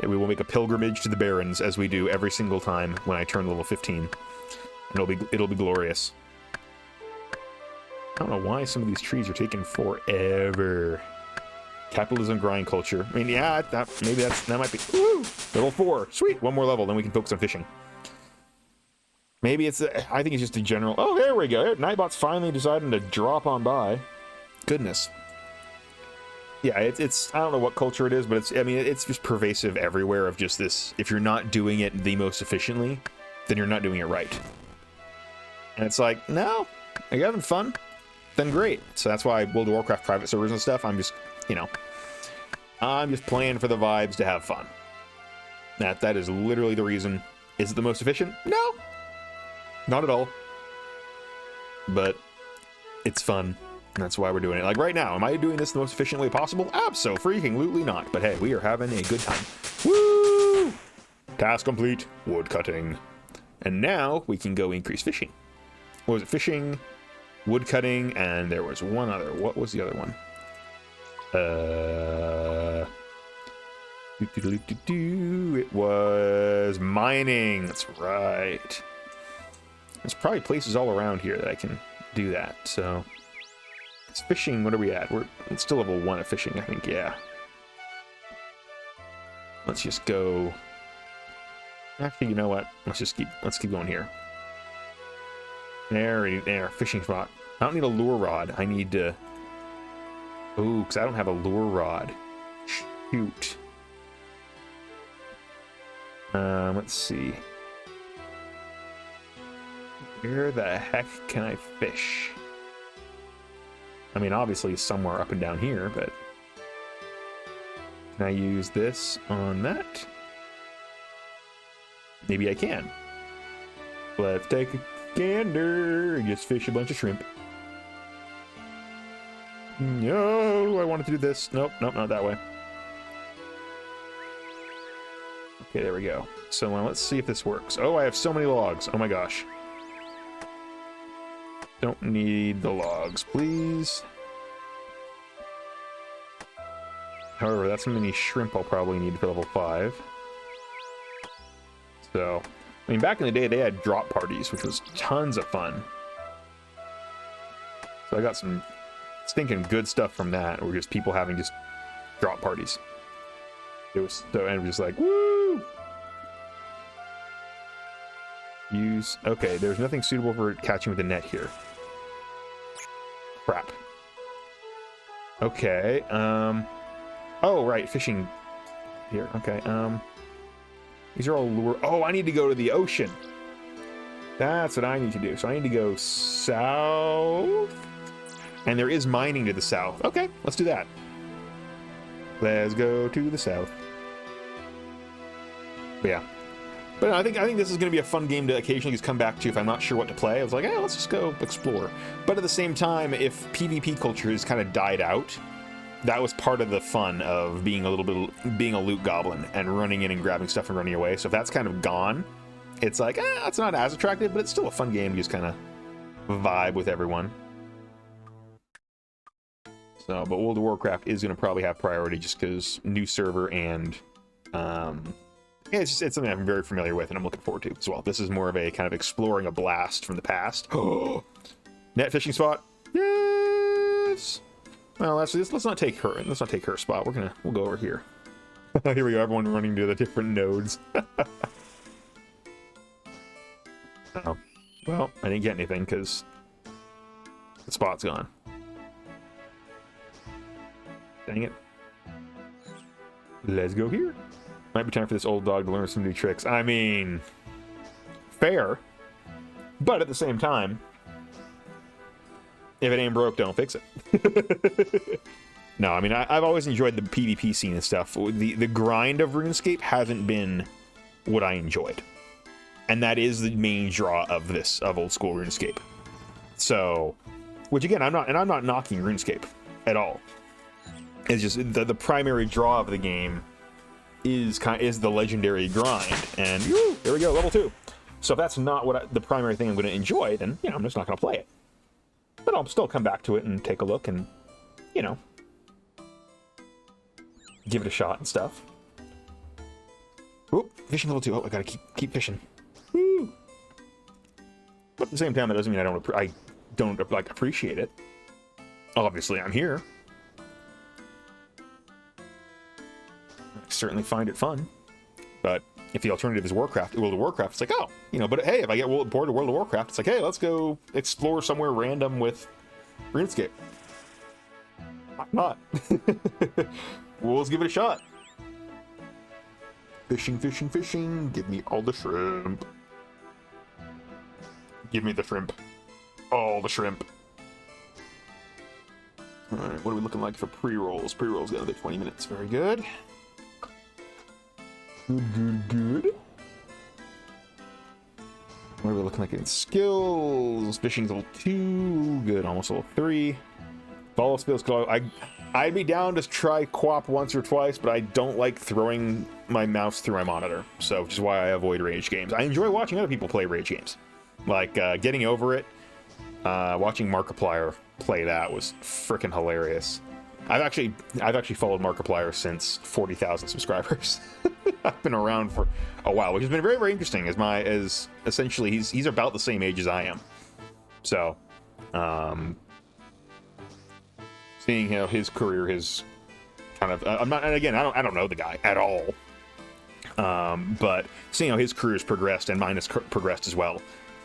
And we will make a pilgrimage to the Barrens as we do every single time when I turn level 15. And it'll be glorious. I don't know why some of these trees are taking forever. Capitalism, grind culture. I mean, yeah, that might be. Woo! Level 4. Sweet. One more level, then we can focus on fishing. Maybe it's. I think it's just a general. Oh, there we go. Nightbot's finally deciding to drop on by. Goodness. Yeah, it's. I don't know what culture it is, but it's. I mean, it's just pervasive everywhere. Of just this. If you're not doing it the most efficiently, then you're not doing it right. And it's like, no, are you having fun? Then great. So that's why World of Warcraft private servers and stuff, I'm just, you know, I'm just playing for the vibes to have fun. That is literally the reason. Is it the most efficient? No. Not at all. But it's fun. And that's why we're doing it. Like right now, am I doing this the most efficient way possible? Abso-freaking-lutely not. But hey, we are having a good time. Woo! Task complete. Wood cutting. And now we can go increase fishing. What was it? Fishing, wood cutting, and there was one other. What was the other one? It was mining. That's right. There's probably places all around here that I can do that. So it's fishing. What are we at? It's still level 1 of fishing, I think. Yeah. Let's just go. Actually, you know what? Let's keep going here. There, fishing spot. I don't need a lure rod. I need to. Ooh, because I don't have a lure rod. Shoot. Let's see. Where the heck can I fish? I mean, obviously somewhere up and down here, but can I use this on that? Maybe I can. Let's take a gander and just fish a bunch of shrimp. No, I wanted to do this. Nope, not that way. Okay, there we go. So let's see if this works. Oh, I have so many logs. Oh my gosh. Don't need the logs, please. However, that's how many shrimp I'll probably need for level 5. So, I mean, back in the day, they had drop parties, which was tons of fun. So I got some stinking good stuff from that, or just people having just drop parties. It was so, and it was just like, woo! Use, okay, there's nothing suitable for catching with the net here. Crap. Okay, oh, right, fishing here, okay, these are all lure, oh, I need to go to the ocean. That's what I need to do. So I need to go south, and there is mining to the south. Okay, let's do that. Let's go to the south. But yeah. But no, I think this is going to be a fun game to occasionally just come back to if I'm not sure what to play. I was like, hey, let's just go explore. But at the same time, if PvP culture has kind of died out, that was part of the fun of being a loot goblin and running in and grabbing stuff and running away. So if that's kind of gone, it's like, it's not as attractive, but it's still a fun game to just kind of vibe with everyone. So, but World of Warcraft is going to probably have priority just because new server and yeah, it's something I'm very familiar with and I'm looking forward to as well. This is more of a kind of exploring a blast from the past. Oh, net fishing spot. Yes. Well, actually, let's not take her. Let's not take her spot. We'll go over here. Here we go. Everyone running to the different nodes. Oh, well, I didn't get anything because the spot's gone. Dang it. Let's go here. Might be time for this old dog to learn some new tricks. I mean, fair, but at the same time, if it ain't broke, don't fix it. No, I mean, I've always enjoyed the PvP scene and stuff. The grind of RuneScape hasn't been what I enjoyed. And that is the main draw of old school RuneScape. So, which again, I'm not knocking RuneScape at all. It's just the primary draw of the game is the legendary grind. And whew, there we go, level 2. So if that's not the primary thing I'm going to enjoy, then I'm just not going to play it. But I'll still come back to it and take a look and give it a shot and stuff. Oop, fishing level 2. Oh, I gotta keep fishing. Woo! But at the same time, that doesn't mean I don't appreciate it. Obviously, I'm here. I certainly find it fun. But if the alternative is World of Warcraft, it's like, oh, but hey, if I get bored of World of Warcraft, it's like, hey, let's go explore somewhere random with RuneScape. Not. Well, let's give it a shot. Fishing, fishing, fishing. Give me all the shrimp. Give me the shrimp. All the shrimp. Alright, what are we looking like for pre-rolls? Pre-rolls got another 20 minutes. Very good. Good. What are we looking like in skills? Fishing's level 2. Good, almost level 3. Follow skills. I'd be down to try co-op once or twice, but I don't like throwing my mouse through my monitor, so which is why I avoid rage games. I enjoy watching other people play rage games, like Getting Over It. Watching Markiplier play that was freaking hilarious. I've actually followed Markiplier since 40,000 subscribers. I've been around for a while, which has been very, very interesting. As essentially he's about the same age as I am, so. Seeing his career, his kind of, I don't know the guy at all, but seeing how his career has progressed and mine has progressed as well,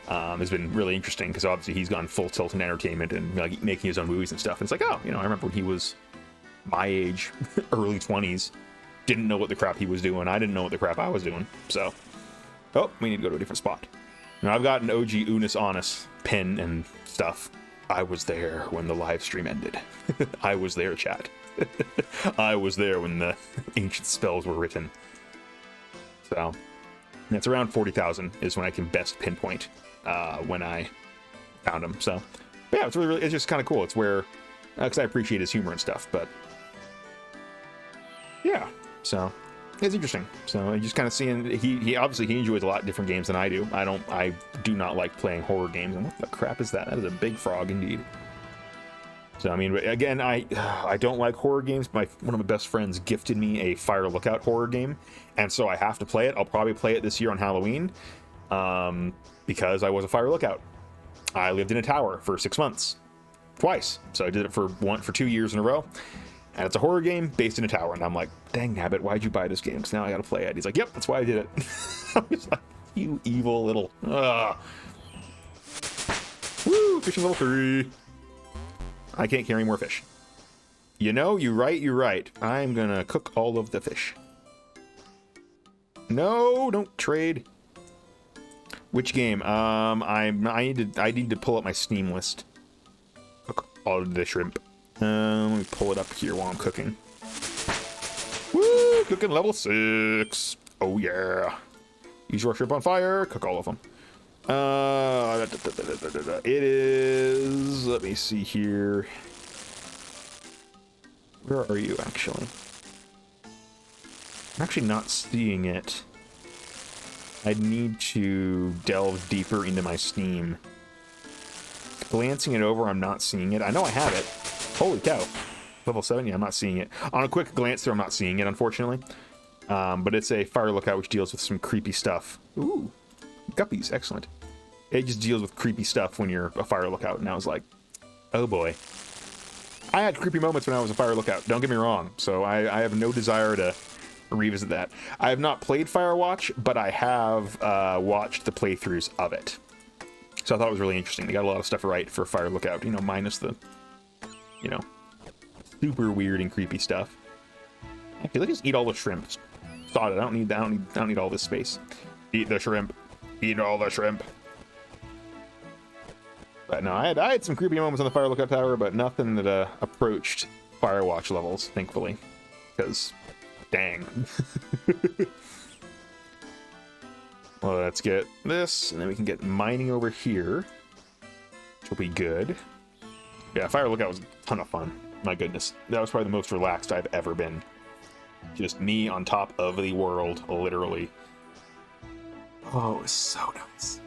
has been really interesting because obviously he's gone full tilt in entertainment and making his own movies and stuff. And it's like, oh, I remember when he was my age, early 20s, didn't know what the crap he was doing. I didn't know what the crap I was doing. So, oh, we need to go to a different spot. Now I've got an OG Unis Honest pin and stuff. I was there when the live stream ended. I was there, chat. I was there when the ancient spells were written. So, it's around 40,000 is when I can best pinpoint when I found him. So, but yeah, it's really, it's just kind of cool. It's where, because I appreciate his humor and stuff, but yeah, so it's interesting. So just kind of seeing he obviously enjoys a lot of different games than I do. I do not like playing horror games. And what the crap is that? That is a big frog indeed. So I mean, again, I don't like horror games. One of my best friends gifted me a Fire Lookout horror game, and so I have to play it. I'll probably play it this year on Halloween, because I was a Fire Lookout. I lived in a tower for 6 months, twice. So I did it for 2 years in a row. And it's a horror game based in a tower. And I'm like, dang nabbit, why'd you buy this game? Because now I gotta play it. He's like, yep, that's why I did it. I'm just like, you evil little... Woo, fishing level 3. I can't carry more fish. You're right. I'm gonna cook all of the fish. No, don't trade. Which game? I need to pull up my Steam list. Cook all of the shrimp. Let me pull it up here while I'm cooking. Woo! Cooking level 6. Oh yeah. Use your shrimp on fire. Cook all of them. It is... Let me see here. Where are you, actually? I'm actually not seeing it. I need to delve deeper into my Steam. Glancing it over, I'm not seeing it. I know I have it. Holy cow. Level 7? Yeah, I'm not seeing it. On a quick glance through, I'm not seeing it, unfortunately. But it's a fire lookout which deals with some creepy stuff. Ooh, guppies, excellent. It just deals with creepy stuff when you're a fire lookout, and I was like, oh boy. I had creepy moments when I was a fire lookout, don't get me wrong, so I have no desire to revisit that. I have not played Firewatch, but I have watched the playthroughs of it. So I thought it was really interesting. They got a lot of stuff right for fire lookout, you know, minus the, you know, super weird and creepy stuff. Actually, let's just eat all the shrimps. Thought it. I don't need all this space. Eat the shrimp. Eat all the shrimp. But no, I had some creepy moments on the fire lookout tower, but nothing that approached Firewatch levels, thankfully. Because, dang. Well, let's get this, and then we can get mining over here, which will be good. Yeah, fire lookout was a ton of fun. My goodness, that was probably the most relaxed I've ever been. Just me on top of the world, literally. Oh, it was so nice.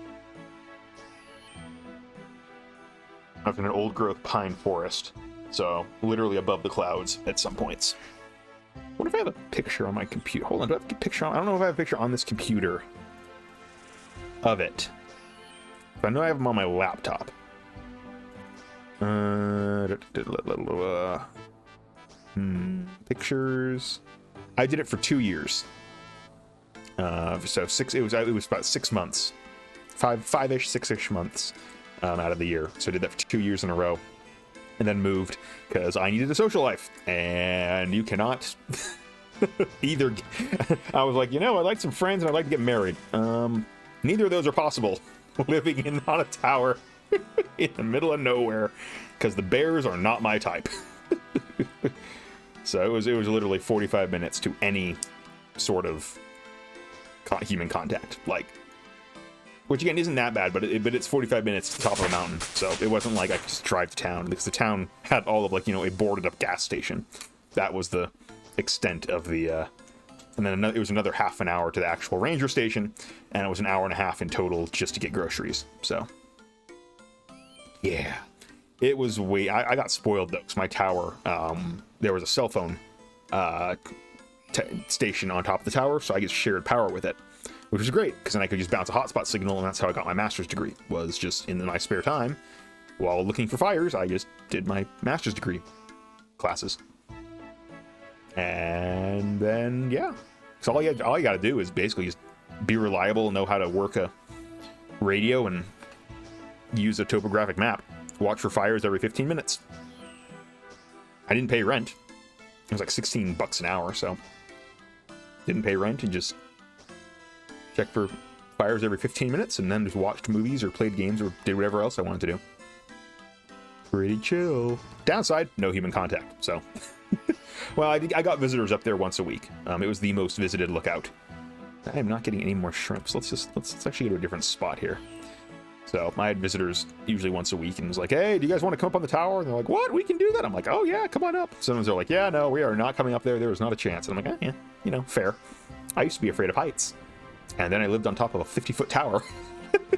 I'm in an old-growth pine forest, so literally above the clouds at some points. What if I have a picture on my computer? Hold on, do I have a picture on? I don't know if I have a picture on this computer of it. But I know I have them on my laptop. Pictures. I did it for 2 years. So it was about 6 months, five-ish, 6-ish months out of the year. So I did that for 2 years in a row, and then moved because I needed a social life, and you cannot either. I was like, you know, I'd like some friends and I'd like to get married. Neither of those are possible living on a tower in the middle of nowhere, because the bears are not my type. So it was literally 45 minutes to any sort of human contact, like, which again isn't that bad, but it's 45 minutes to the top of a mountain, so it wasn't like I could just drive to town, because the town had all of, like, you know, a boarded up gas station. That was the extent of the and then it was another half an hour to the actual ranger station, and it was an hour and a half in total just to get groceries. So yeah, it was I got spoiled though, because my tower, there was a cell phone station on top of the tower, so I get shared power with it, which was great, because then I could just bounce a hotspot signal, and that's how I got my master's degree, was just in my spare time while looking for fires. I just did my master's degree classes. And then, yeah, so all you got to do is basically just be reliable, know how to work a radio, and use a topographic map. Watch for fires every 15 minutes. I didn't pay rent. It was like $16 an hour, so didn't pay rent, and just check for fires every 15 minutes, and then just watched movies or played games or did whatever else I wanted to do. Pretty chill. Downside, no human contact, so... Well, I got visitors up there once a week. It was the most visited lookout. I am not getting any more shrimps. Let's actually go to a different spot here. So I had visitors usually once a week, and was like, hey, do you guys want to come up on the tower? And they're like, what? We can do that? I'm like, oh yeah, come on up. Sometimes they're like, yeah, no, we are not coming up there. There is not a chance. And I'm like, yeah, you know, fair. I used to be afraid of heights. And then I lived on top of a 50-foot tower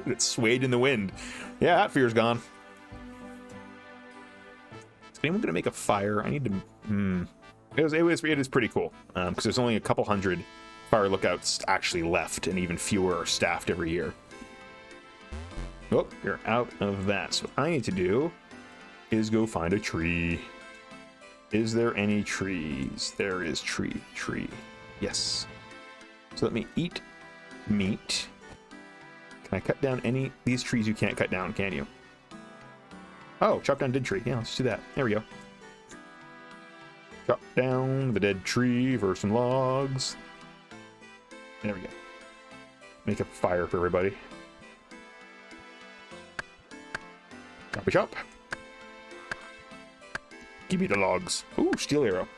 that swayed in the wind. Yeah, that fear's gone. Is anyone going to make a fire? I need to... It is pretty cool, because there's only a couple hundred fire lookouts actually left, and even fewer are staffed every year. Oh, you're out of that. So what I need to do is go find a tree. Is there any trees? There is tree. Yes. So let me eat meat. Can I cut down any... These trees you can't cut down, can you? Oh, chop down dead tree. Yeah, let's do that. There we go. Chop down the dead tree for some logs. There we go. Make a fire for everybody. Choppy chop. Give me the logs. Ooh, steel arrow.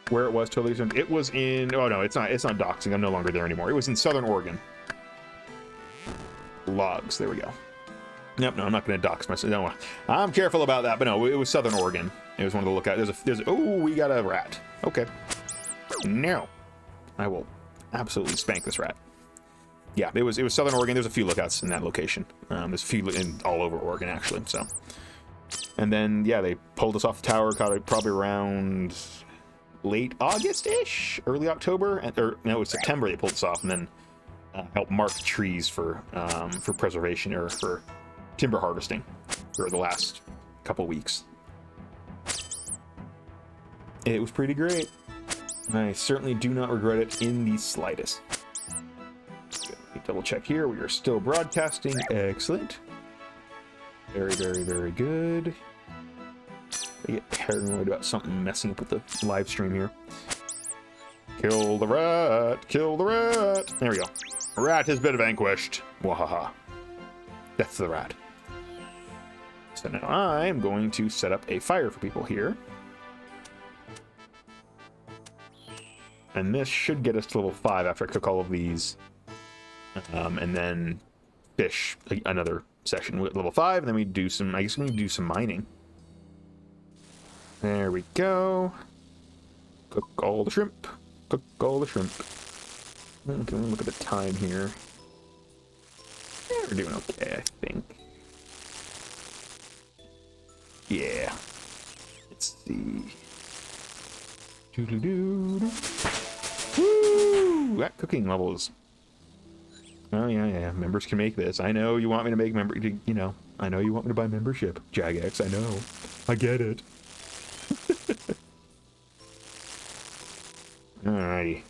Where it was totally... It was in... Oh, no, it's not doxing. I'm no longer there anymore. It was in Southern Oregon. Logs. There we go. Nope, no, I'm not going to dox myself. No, I'm careful about that, but no, it was Southern Oregon. It was one of the lookouts. Oh, we got a rat. Okay. Now, I will absolutely spank this rat. Yeah, it was Southern Oregon. There's a few lookouts in that location. There's a few all over Oregon, actually, so. And then, yeah, they pulled us off the tower, caught it probably around late August-ish, early October, or no, it was September they pulled us off, and then helped mark the trees for preservation, or for timber harvesting for the last couple weeks. It was pretty great. I certainly do not regret it in the slightest. Let me double check here. We are still broadcasting. Excellent. Very, very, very good. I get paranoid about something messing up with the live stream here. Kill the rat! Kill the rat! There we go. Rat has been vanquished. Wahaha. That's the rat. So now I'm going to set up a fire for people here. And this should get us to level 5 after I cook all of these. And then fish another session with level 5. And then we do some, I guess we can do some mining. There we go. Cook all the shrimp. Cook all the shrimp. Okay, look at the time here. Yeah, we're doing okay, I think. Yeah. Let's see. Doo-doo-doo. Woo! That cooking levels. Oh, yeah. Members can make this. I know you want me to make you know, I know you want me to buy membership. Jagex, I know. I get it. Alrighty.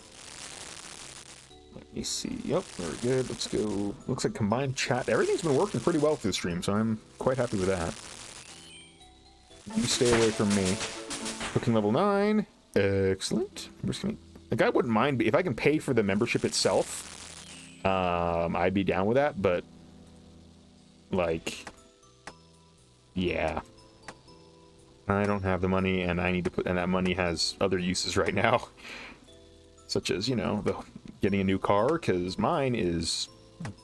Let me see. Yep, very good. Let's go. Looks like combined chat. Everything's been working pretty well through the stream, so I'm quite happy with that. You stay away from me. Cooking level 9. Excellent. Like, I wouldn't mind if I can pay for the membership itself. I'd be down with that, but like, yeah, I don't have the money, and I need to put, and that money has other uses right now, such as, you know, getting a new car, because mine is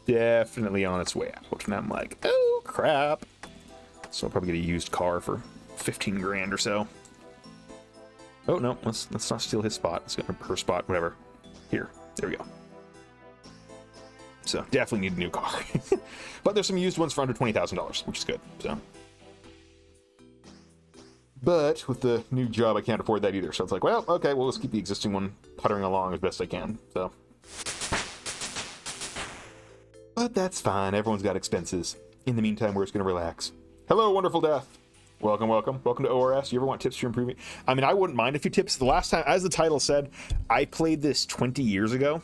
definitely on its way out, and I'm like, oh crap. So I'll probably get a used car for 15 grand or so. Oh no, let's not steal his spot. Let's get her spot, whatever. Here, there we go. So definitely need a new car. But there's some used ones for under $20,000, which is good. So, but with the new job, I can't afford that either. So it's like, well, okay, we'll just keep the existing one puttering along as best I can. So, but that's fine. Everyone's got expenses. In the meantime, we're just gonna relax. Hello, wonderful death. Welcome, welcome. Welcome to ORS. You ever want tips for improving? I mean, I wouldn't mind a few tips. The last time, as the title said, I played this 20 years ago.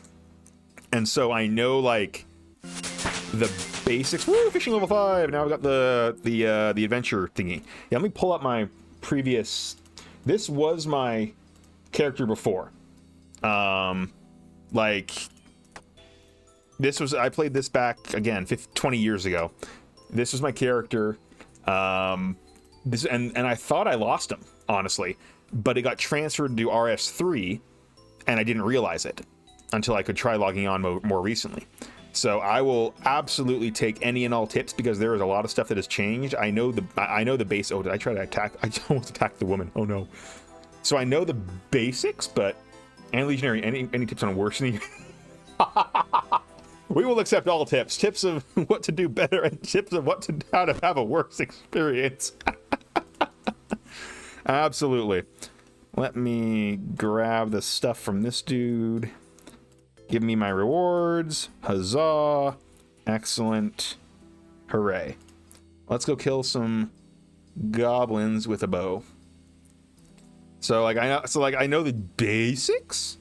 And so I know, like, the basics. Woo, fishing level 5. Now I've got the adventure thingy. Yeah, let me pull up my previous. This was my character before. Like, this was, I played this back again 20 years ago. This was my character. This and I thought I lost him, honestly, but it got transferred to RS3, and I didn't realize it until I could try logging on more recently. So I will absolutely take any and all tips, because there is a lot of stuff that has changed. I know the base. Oh, did I try to attack? I almost attacked the woman. Oh no. So I know the basics, but and Legionary, any tips on worsening? We will accept all tips. Tips of what to do better and tips of how to have a worse experience. Absolutely. Let me grab the stuff from this dude. Give me my rewards. Huzzah. Excellent. Hooray. Let's go kill some goblins with a bow. So like I know the basics,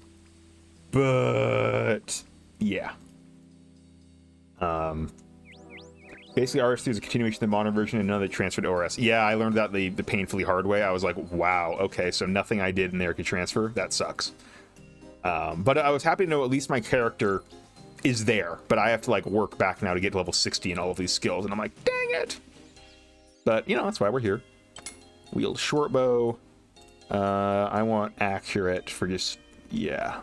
but yeah. Basically RS3 is a continuation of the modern version, and none of it transferred to ORS. Yeah, I learned that the painfully hard way. I was like, wow, okay, so nothing I did in there could transfer. That sucks. But I was happy to know at least my character is there, but I have to like work back now to get to level 60 and all of these skills, and I'm like, dang it. But you know, that's why we're here. Wield short bow. I want accurate for just, yeah.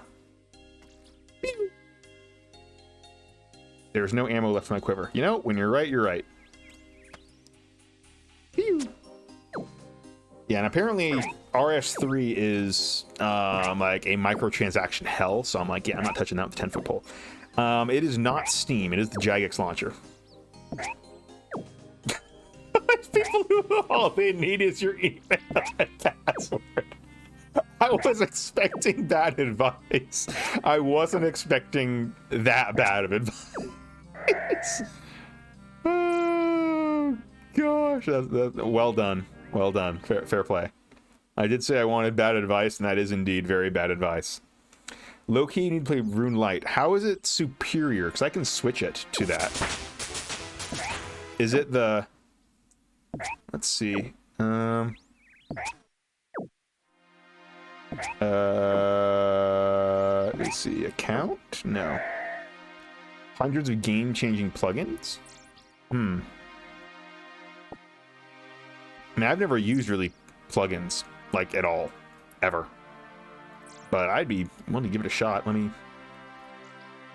There's no ammo left in my quiver. You know, when you're right, you're right. Yeah, and apparently RS3 is like a microtransaction hell, so I'm like, yeah, I'm not touching that with the 10-foot pole. It is not Steam, it is the Jagex launcher. People who All they need is your email and password. I was expecting bad advice. I wasn't expecting that bad of advice. Oh, gosh. That's well done. Well done. Fair play. I did say I wanted bad advice, and that is indeed very bad advice. Low-key, you need to play Rune Light. How is it superior? Because I can switch it to that. Is it the... Let's see. Let's see. Account? No. Hundreds of game-changing plugins? I mean, I've never used really plugins, like, at all. Ever. But I'd be willing to give it a shot. Let me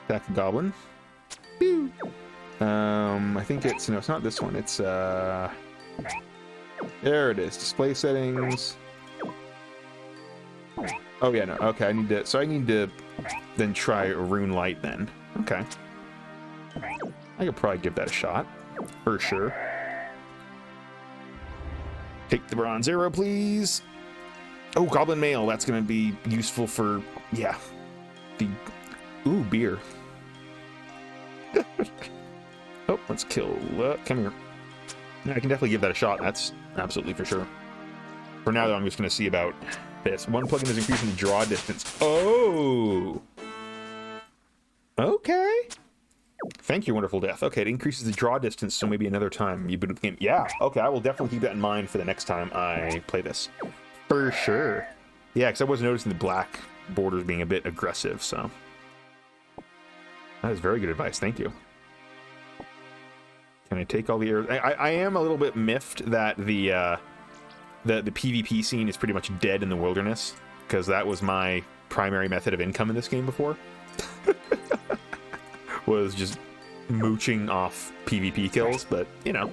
attack the goblin. Pew. I think it's... No, it's not this one. It's, there it is. Display settings. Oh, yeah, no. Okay, I need to... So I need to then try Rune Light then. Okay. I could probably give that a shot. For sure. Take the bronze arrow, please. Oh, goblin mail. That's going to be useful for... Yeah. The... Ooh, beer. Oh, let's kill... come here. I can definitely give that a shot. That's absolutely for sure. For now, though, I'm just going to see about this. One plugin is increasing the draw distance. Oh! Okay. Thank you, Wonderful Death. Okay, it increases the draw distance, so maybe another time you boot up the game. Yeah, okay, I will definitely keep that in mind for the next time I play this. For sure. Yeah, because I was noticing the black borders being a bit aggressive, so... That is very good advice, thank you. Can I take all the arrows? I am a little bit miffed that the PvP scene is pretty much dead in the wilderness, because that was my primary method of income in this game before. Was just mooching off PvP kills, but, you know,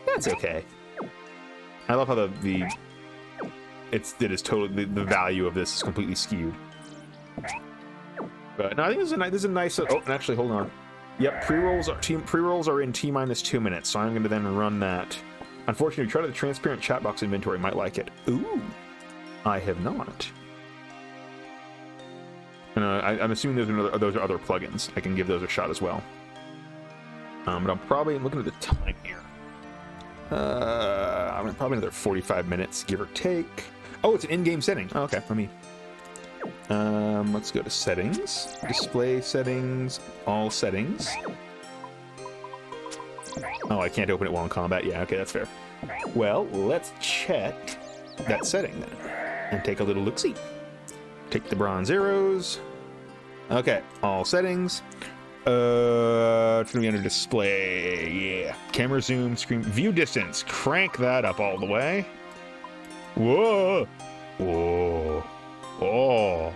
that's okay. I love how it is totally, the value of this is completely skewed. But no, I think this is a nice, oh, actually, hold on. Yep, pre-rolls are in T-2 minutes, so I'm going to then run that. Unfortunately, try the transparent chat box inventory, might like it. Ooh, I have not. And I'm assuming those are other plugins. I can give those a shot as well. But I'm probably looking at the time here. I'm probably another 45 minutes, give or take. Oh, it's an in-game setting. Oh, okay, let me... let's go to settings, display settings, all settings. Oh, I can't open it while in combat. Yeah, okay, that's fair. Well, let's check that setting then and take a little look-see. Take the bronze arrows. Okay, all settings. It's gonna be under display. Yeah, camera zoom, screen view distance. Crank that up all the way. Whoa, whoa. Oh.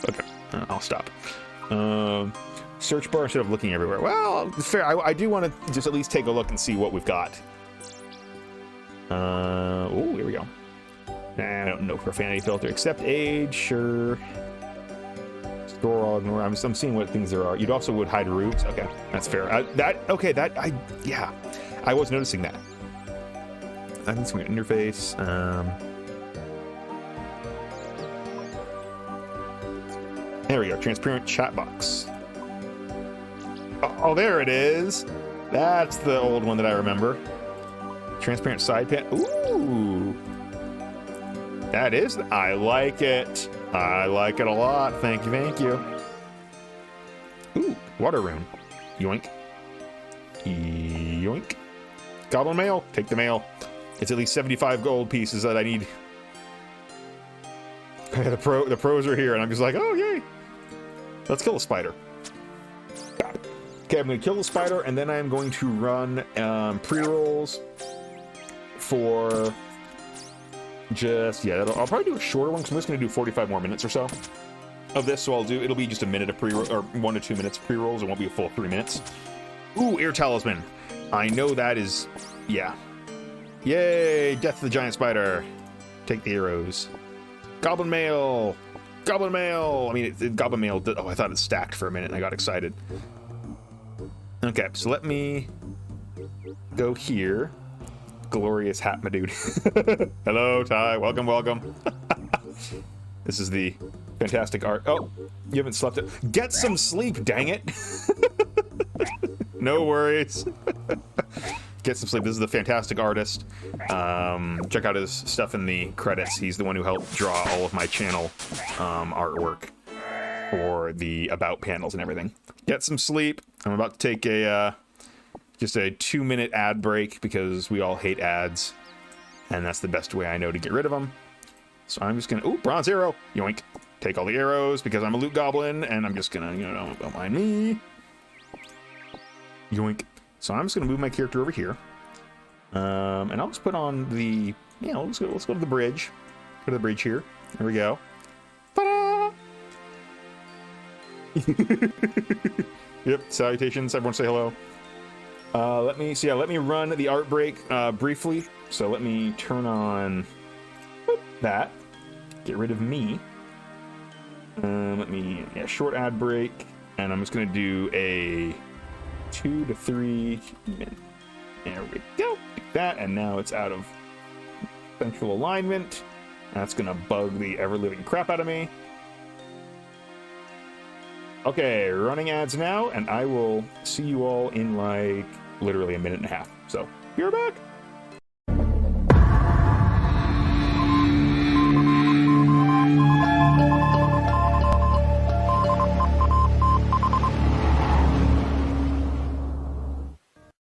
Okay, I'll stop. Search bar instead of looking everywhere. Well, fair. I do want to just at least take a look and see what we've got. Oh, here we go. I don't know, profanity filter. Accept age, sure. Store all, ignore. I'm seeing what things there are. You'd also would hide roofs. Okay, that's fair. Yeah, I was noticing that. I think it's my interface. There we go, transparent chat box. Oh, there it is. That's the old one that I remember. Transparent side pan. Ooh. That is, I like it. I like it a lot. Thank you, thank you. Ooh, water rune. Yoink. Yoink. Goblin mail. Take the mail. It's at least 75 gold pieces that I need. The pros are here, and I'm just like, oh, yay. Let's kill the spider. Okay, I'm going to kill the spider, and then I'm going to run pre-rolls for just, yeah, I'll probably do a shorter one, because I'm just going to do 45 more minutes or so of this, so it'll be just a minute of pre-roll, or 1 to 2 minutes of pre-rolls. It won't be a full 3 minutes. Ooh, Air Talisman. I know that is, yeah. Yay, death to the giant spider. Take the arrows. Goblin mail. Goblin mail. I mean, goblin mail. Oh, I thought it stacked for a minute, and I got excited. Okay, so let me go here. glorious hat, my dude. Hello, Ty. Welcome, welcome. This is the fantastic art. Oh, you haven't slept it. Get some sleep, dang it. No worries. Get some sleep. This is the fantastic artist. Check out his stuff in the credits. He's the one who helped draw all of my channel artwork for the about panels and everything. Get some sleep. I'm about to take a just a 2-minute ad break because we all hate ads, and that's the best way I know to get rid of them. So I'm just gonna, ooh, bronze arrow, yoink. Take all the arrows because I'm a loot goblin, and I'm just gonna, you know, don't mind me. Yoink. So I'm just gonna move my character over here, and I'll just put on the, you know, let's go to the bridge. Go to the bridge here. There we go. Ta-da! Yep. Salutations. Everyone, say hello. Let me see. Yeah, let me run the art break briefly. So let me turn on that. Get rid of me. Let me, yeah, short ad break, and I'm just gonna do a 2 to 3 minutes. There we go. Like that, and now it's out of central alignment. That's gonna bug the ever-living crap out of me. Okay, running ads now, and I will see you all in like literally a minute and a half. So, be right back.